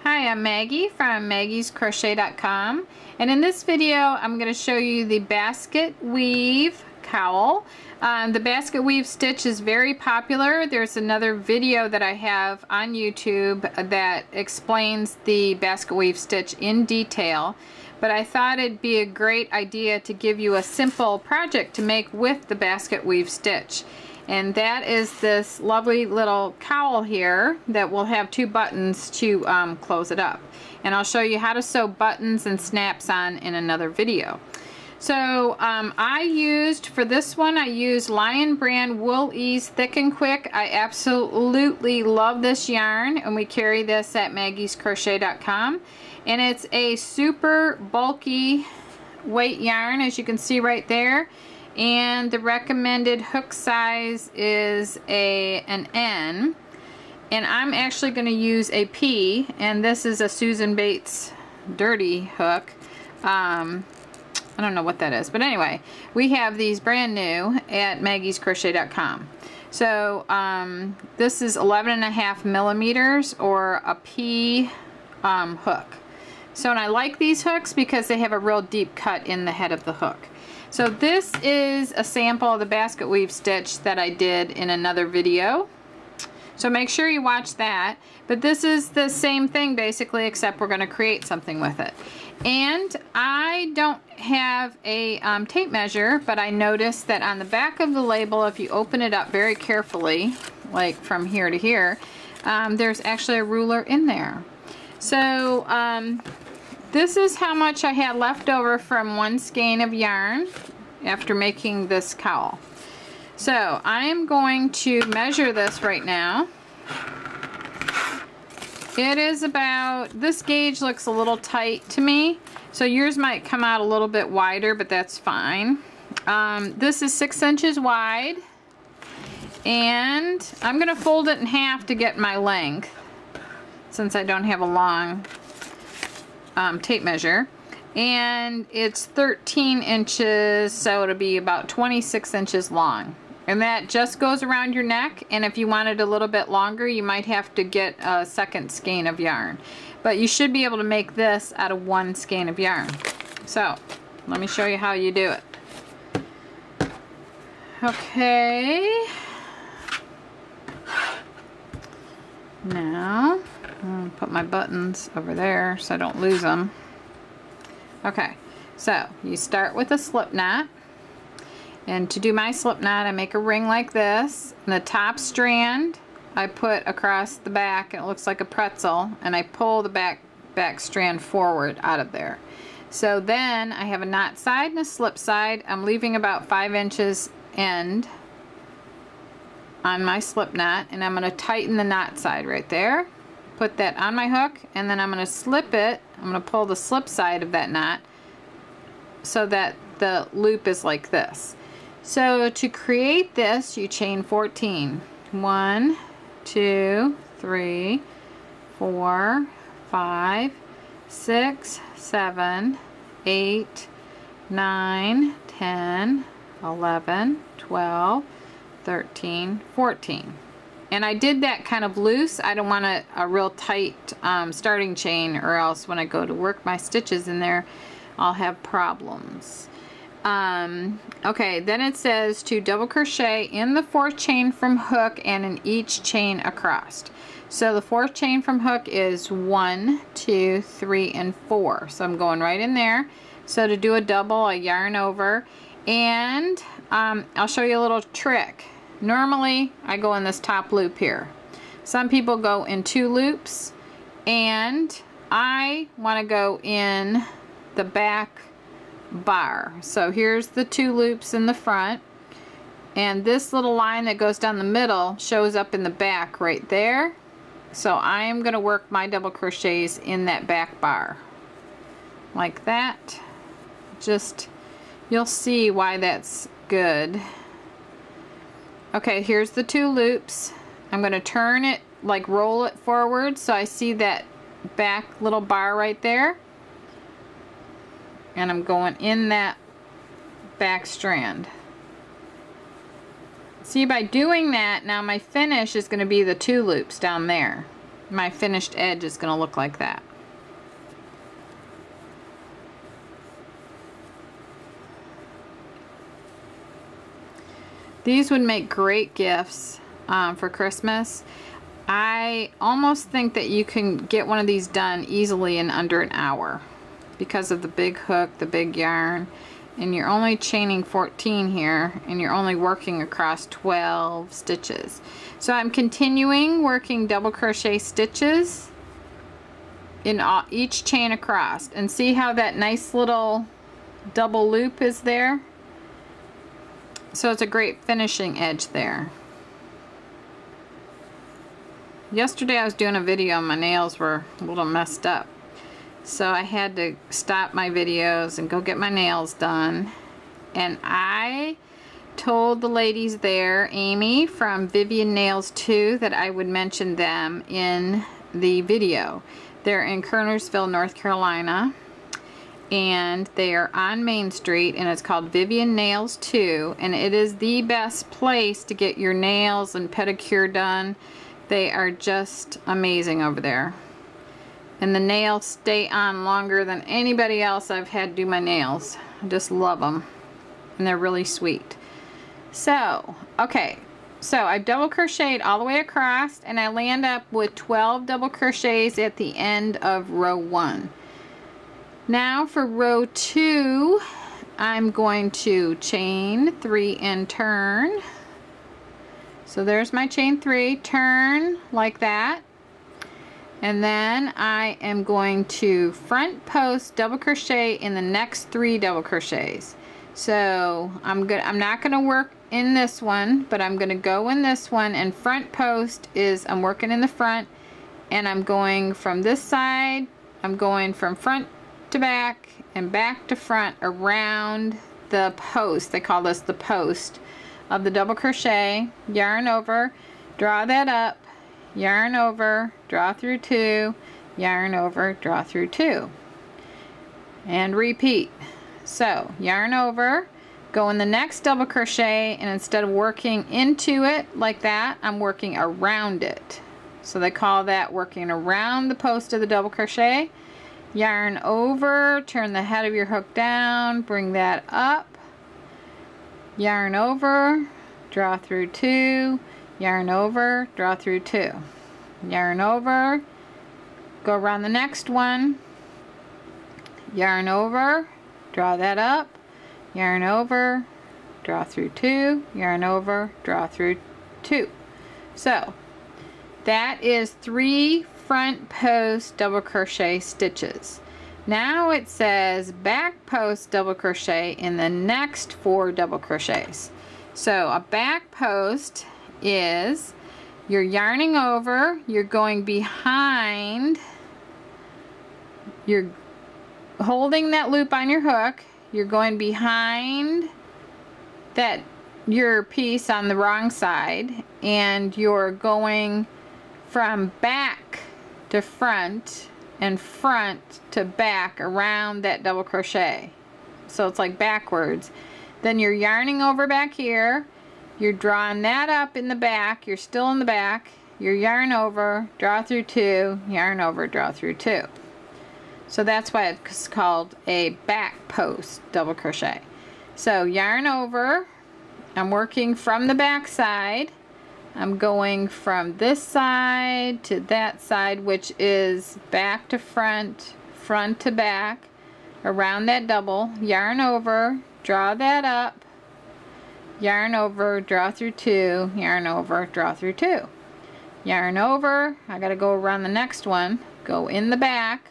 Hi, I'm Maggie from maggiescrochet.com, and in this video I'm going to show you the basket weave cowl. The basket weave stitch is very popular. There's another video that I have on YouTube that explains the basket weave stitch in detail, but I thought it'd be a great idea to give you a simple project to make with the basket weave stitch. And that is this lovely little cowl here that will have 2 buttons to close it up. And I'll show you how to sew buttons and snaps on in another video. So I used, for this one, I used Lion Brand Wool Ease Thick and Quick. I absolutely love this yarn, and we carry this at maggiescrochet.com. And it's a super bulky weight yarn, as you can see right there. And the recommended hook size is an N, and I'm actually going to use a P, and this is a Susan Bates dirty hook. I don't know what that is, but anyway, we have these brand new at maggiescrochet.com. So this is 11.5 millimeters, or a P hook. So, and I like these hooks because they have a real deep cut in the head of the hook. So this is a sample of the basket weave stitch that I did in another video. So make sure you watch that. But this is the same thing basically, except we're going to create something with it. And I don't have a tape measure, but I noticed that on the back of the label, if you open it up very carefully, like from here to here, there's actually a ruler in there. So this is how much I had left over from 1 skein of yarn after making this cowl. So I am going to measure this right now. It is about, this gauge looks a little tight to me, so yours might come out a little bit wider, but that's fine. This is 6 inches wide, and I'm going to fold it in half to get my length, since I don't have a long tape measure. And it's 13 inches, so it'll be about 26 inches long. And that just goes around your neck, and if you want it a little bit longer, you might have to get a second skein of yarn. But you should be able to make this out of 1 skein of yarn. So, let me show you how you do it. Okay. Now, I'm going to put my buttons over there so I don't lose them. Okay, so you start with a slip knot, and to do my slip knot I make a ring like this, and the top strand I put across the back, and it looks like a pretzel, and I pull the back strand forward out of there. So then I have a knot side and a slip side. I'm leaving about 5 inches end on my slip knot, and I'm going to tighten the knot side right there, put that on my hook, and then I'm going to slip it. I'm going to pull the slip side of that knot so that the loop is like this. So to create this, you chain 14. 1, 2, 3, 4, 5, 6, 7, 8, 9, 10, 11, 12, 13, 14. And I did that kind of loose. I don't want a real tight starting chain, or else when I go to work my stitches in there, I'll have problems. Okay, then it says to double crochet in the 4th chain from hook and in each chain across. So the 4th chain from hook is 1, 2, 3, and 4. So I'm going right in there. So to do a double, I yarn over, and I'll show you a little trick. Normally I go in this top loop here. Some people go in 2 loops, and I want to go in the back bar. So here's the 2 loops in the front, and this little line that goes down the middle shows up in the back right there. So I am going to work my double crochets in that back bar like that. Just, you'll see why that's good. Okay, here's the 2 loops. I'm going to turn it, like roll it forward, so I see that back little bar right there, and I'm going in that back strand. See, by doing that, now my finish is going to be the 2 loops down there. My finished edge is going to look like that. These would make great gifts for Christmas. I almost think that you can get one of these done easily in under an hour because of the big hook, the big yarn, and you're only chaining 14 here, and you're only working across 12 stitches. So I'm continuing working double crochet stitches in each chain across, and see how that nice little double loop is there? So it's a great finishing edge there. Yesterday I was doing a video and my nails were a little messed up. So I had to stop my videos and go get my nails done. And I told the ladies there, Amy from Vivian Nails 2, that I would mention them in the video. They're in Kernersville, North Carolina. And they are on Main Street, and it's called Vivian Nails 2. And it is the best place to get your nails and pedicure done. They are just amazing over there. And the nails stay on longer than anybody else I've had do my nails. I just love them. And they're really sweet. So, okay. So I've double crocheted all the way across, and I land up with 12 double crochets at the end of row 1. Now for row 2, I'm going to chain 3 and turn. So there's my chain 3, turn like that. And then I am going to front post double crochet in the next 3 double crochets. So I'm not going to work in this one, but I'm going to go in this one, and front post is I'm working in the front, and I'm going from this side, I'm going from front to back and back to front around the post. They call this the post of the double crochet. Yarn over, draw that up, yarn over, draw through 2, yarn over, draw through 2, and repeat. So yarn over, go in the next double crochet, and instead of working into it like that, I'm working around it. So they call that working around the post of the double crochet. Yarn over, turn the head of your hook down, bring that up, yarn over, draw through 2, yarn over, draw through 2, yarn over, go around the next one, yarn over, draw that up, yarn over, draw through 2, yarn over, draw through 2. So that is 3 front post double crochet stitches. Now it says back post double crochet in the next 4 double crochets. So a back post is you're yarning over, you're going behind, you're holding that loop on your hook, you're going behind that your piece on the wrong side, and you're going from back to front and front to back around that double crochet. So it's like backwards. Then you're yarning over back here, you're drawing that up in the back, you're still in the back, you yarn over, draw through 2, yarn over, draw through 2. So that's why it's called a back post double crochet. So yarn over, I'm working from the back side, I'm going from this side to that side, which is back to front, front to back, around that double, yarn over, draw that up, yarn over, draw through 2, yarn over, draw through 2. Yarn over, I gotta go around the next one, go in the back,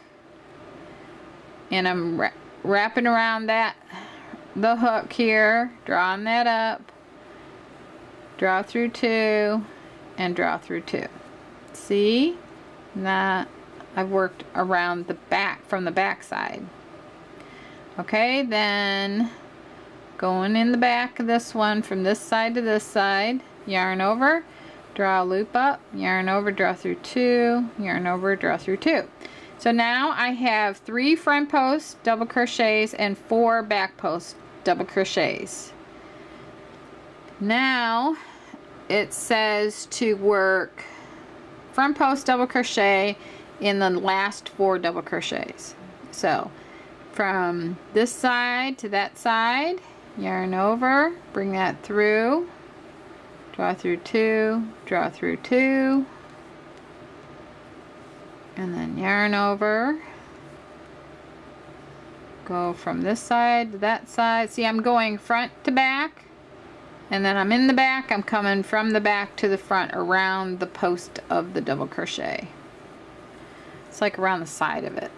and I'm wrapping around that, the hook here, drawing that up, draw through 2, and draw through 2. See? That I've worked around the back, from the back side. Okay, then going in the back of this one from this side to this side, yarn over, draw a loop up, yarn over, draw through 2, yarn over, draw through 2. So now I have 3 front post double crochets and 4 back post double crochets. Now it says to work front post double crochet in the last 4 double crochets. So from this side to that side, yarn over, bring that through, draw through 2, draw through 2, and then yarn over, go from this side to that side. See, I'm going front to back, and then I'm in the back, I'm coming from the back to the front around the post of the double crochet. It's like around the side of it.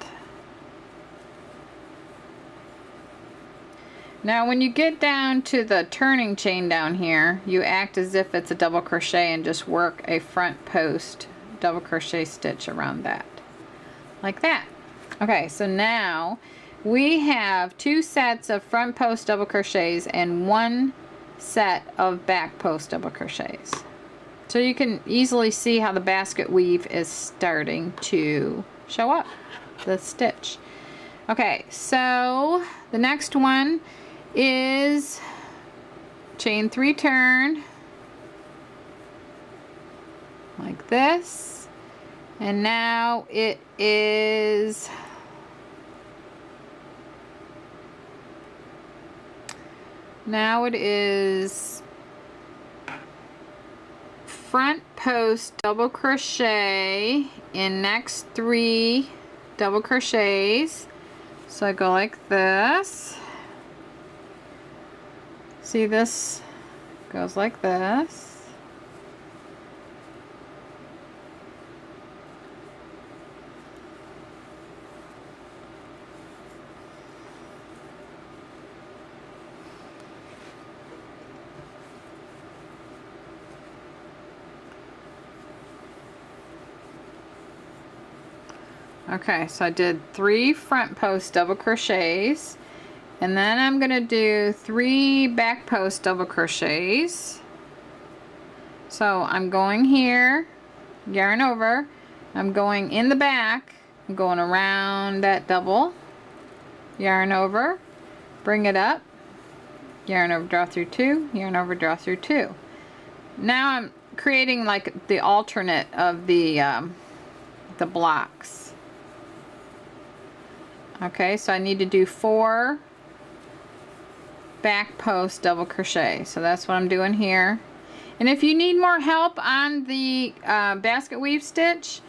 Now when you get down to the turning chain down here, you act as if it's a double crochet and just work a front post double crochet stitch around that, like that. Okay, so now we have 2 sets of front post double crochets and 1 set of back post double crochets. So you can easily see how the basket weave is starting to show up, the stitch. Okay, so the next one is chain 3 turn, like this, and now it is front post double crochet in next 3 double crochets. So I go like this. See, this goes like this. Okay, so I did 3 front post double crochets, and then I'm gonna do 3 back post double crochets. So I'm going here, yarn over, I'm going in the back, I'm going around that double, yarn over, bring it up, yarn over, draw through 2, yarn over, draw through 2. Now I'm creating like the alternate of the blocks. Okay, so I need to do 4 back post double crochet. So that's what I'm doing here. And if you need more help on the basket weave stitch,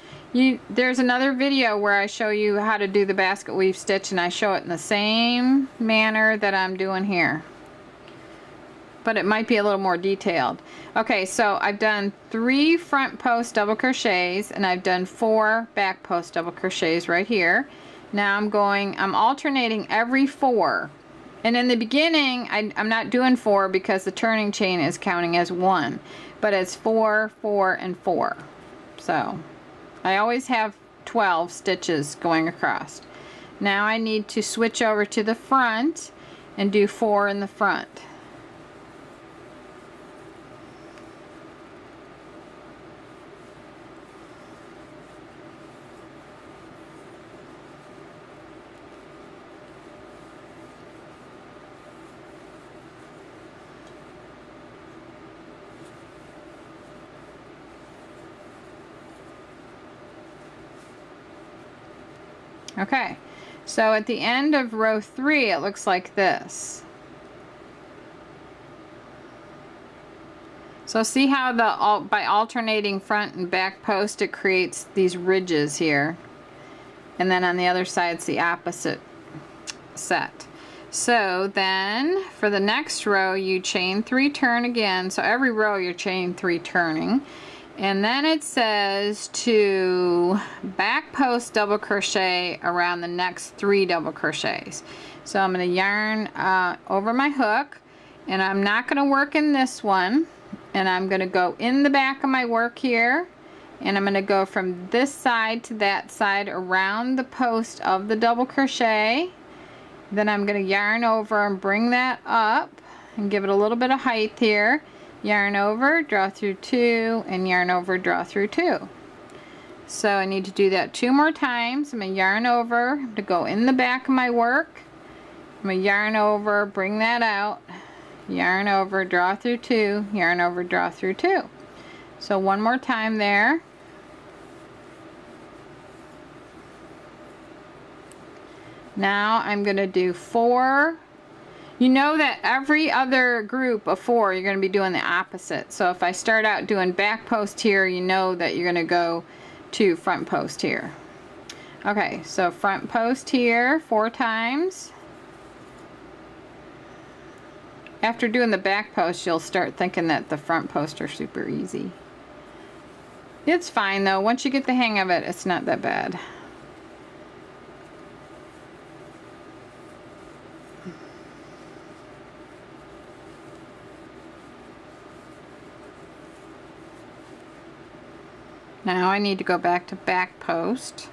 there's another video where I show you how to do the basket weave stitch, and I show it in the same manner that I'm doing here. But it might be a little more detailed. Okay, so I've done 3 front post double crochets, and I've done 4 back post double crochets right here. Now I'm alternating every 4. And in the beginning, I'm not doing 4 because the turning chain is counting as 1. But it's 4, 4, and 4. So I always have 12 stitches going across. Now I need to switch over to the front and do 4 in the front. Okay, so at the end of row 3 it looks like this. So see how by alternating front and back post it creates these ridges here, and then on the other side it's the opposite set. So then for the next row you chain 3 turn again, so every row you're chain 3 turning. And then it says to back post double crochet around the next 3 double crochets. So I'm going to yarn over my hook, and I'm not going to work in this one, and I'm going to go in the back of my work here, and I'm going to go from this side to that side around the post of the double crochet. Then I'm going to yarn over and bring that up and give it a little bit of height here. Yarn over, draw through 2, and yarn over, draw through 2. So I need to do that 2 more times. I'm going to yarn over to go in the back of my work. I'm going to yarn over, bring that out, yarn over, draw through 2, yarn over, draw through 2. So one more time there. Now I'm going to do 4. You know that every other group of 4 you're going to be doing the opposite. So if I start out doing back post here, you know that you're going to go to front post here. Okay, so front post here 4 times. After doing the back post, you'll start thinking that the front posts are super easy. It's fine though. Once you get the hang of it, it's not that bad. Now I need to go back to back post.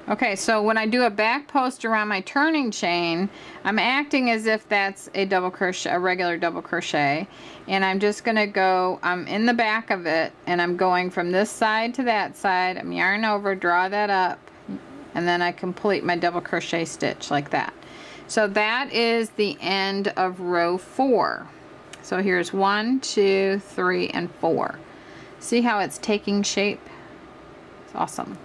Okay, so when I do a back post around my turning chain, I'm acting as if that's a double crochet, a regular double crochet, and I'm just gonna go, I'm in the back of it, and I'm going from this side to that side. I'm yarn over, draw that up, and then I complete my double crochet stitch like that. So that is the end of row 4. So here's 1, 2, 3, and 4. See how it's taking shape? It's awesome.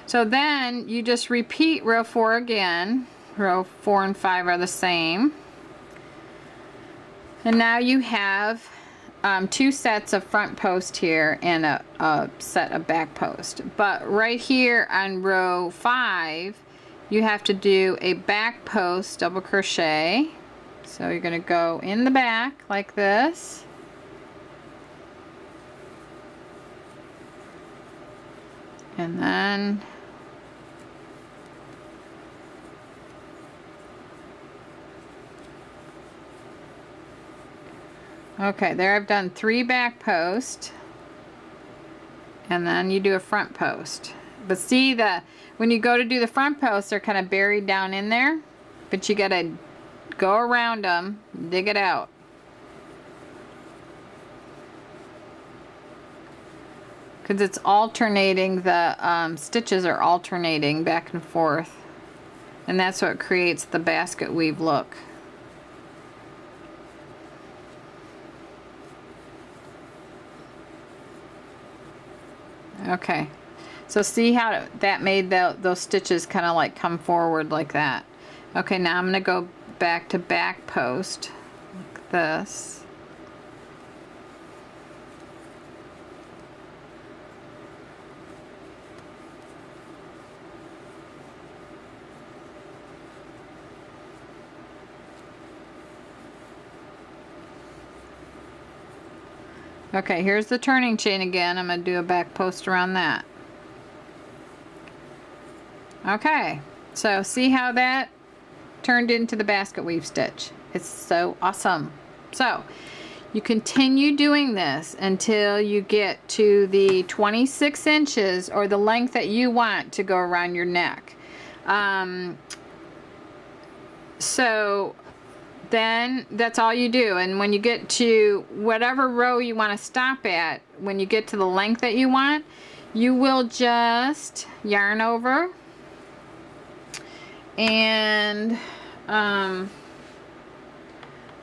So then you just repeat row 4 again. Row 4 and 5 are the same. And now you have 2 sets of front post here and a set of back post. But right here on row 5, you have to do a back post double crochet. So you're going to go in the back like this. And then okay, there I've done 3 back posts, and then you do a front post. But see, when you go to do the front posts, they're kind of buried down in there, but you gotta go around them, dig it out. Because it's alternating, the stitches are alternating back and forth, and that's what creates the basket weave look. Okay, so see how that made those stitches kind of like come forward like that. Okay, now I'm going to go back to back post like this. Okay, here's the turning chain again. I'm going to do a back post around that. Okay, so see how that turned into the basket weave stitch. It's so awesome. So you continue doing this until you get to the 26 inches or the length that you want to go around your neck. So then that's all you do, and when you get to whatever row you want to stop at, when you get to the length that you want, you will just yarn over, and if I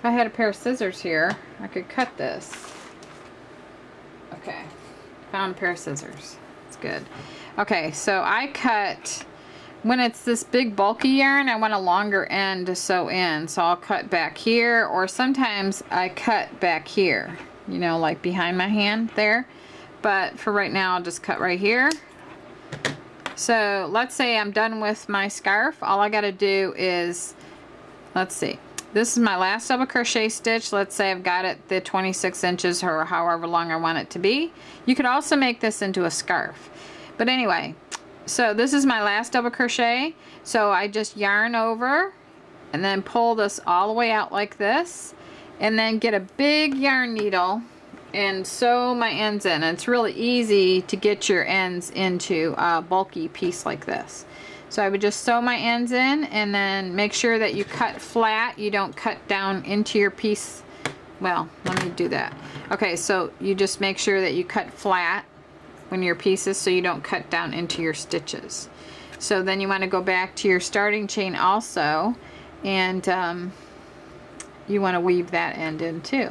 had a pair of scissors here, I could cut this. Okay, found a pair of scissors. It's good. Okay, so I cut, when it's this big bulky yarn, I want a longer end to sew in, so I'll cut back here, or sometimes I cut back here, you know, like behind my hand there. But for right now, I'll just cut right here. So let's say I'm done with my scarf. All I got to do is, let's see, this is my last double crochet stitch. Let's say I've got it the 26 inches or however long I want it to be. You could also make this into a scarf. But anyway, so this is my last double crochet, so I just yarn over and then pull this all the way out like this, and then get a big yarn needle and sew my ends in. It's really easy to get your ends into a bulky piece like this. So I would just sew my ends in, and then make sure that you cut flat. You don't cut down into your piece. Well, let me do that. Okay, so you just make sure that you cut flat when your pieces, so you don't cut down into your stitches. So then you want to go back to your starting chain also, and you want to weave that end in too.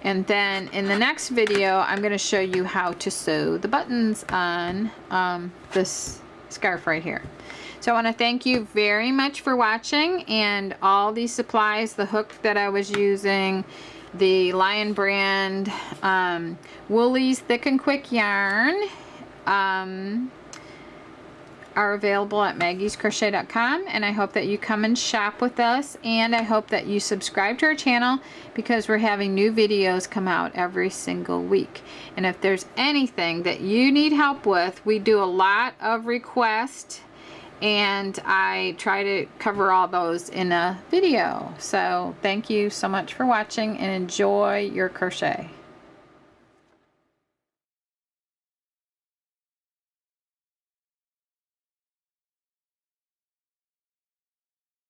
And then in the next video, I'm going to show you how to sew the buttons on this scarf right here. So I want to thank you very much for watching, and all these supplies, the hook that I was using, the Lion brand Woolies Thick and Quick yarn, are available at maggiescrochet.com, and I hope that you come and shop with us, and I hope that you subscribe to our channel, because we're having new videos come out every single week. And if there's anything that you need help with, we do a lot of requests, and I try to cover all those in a video. So thank you so much for watching, and enjoy your crochet.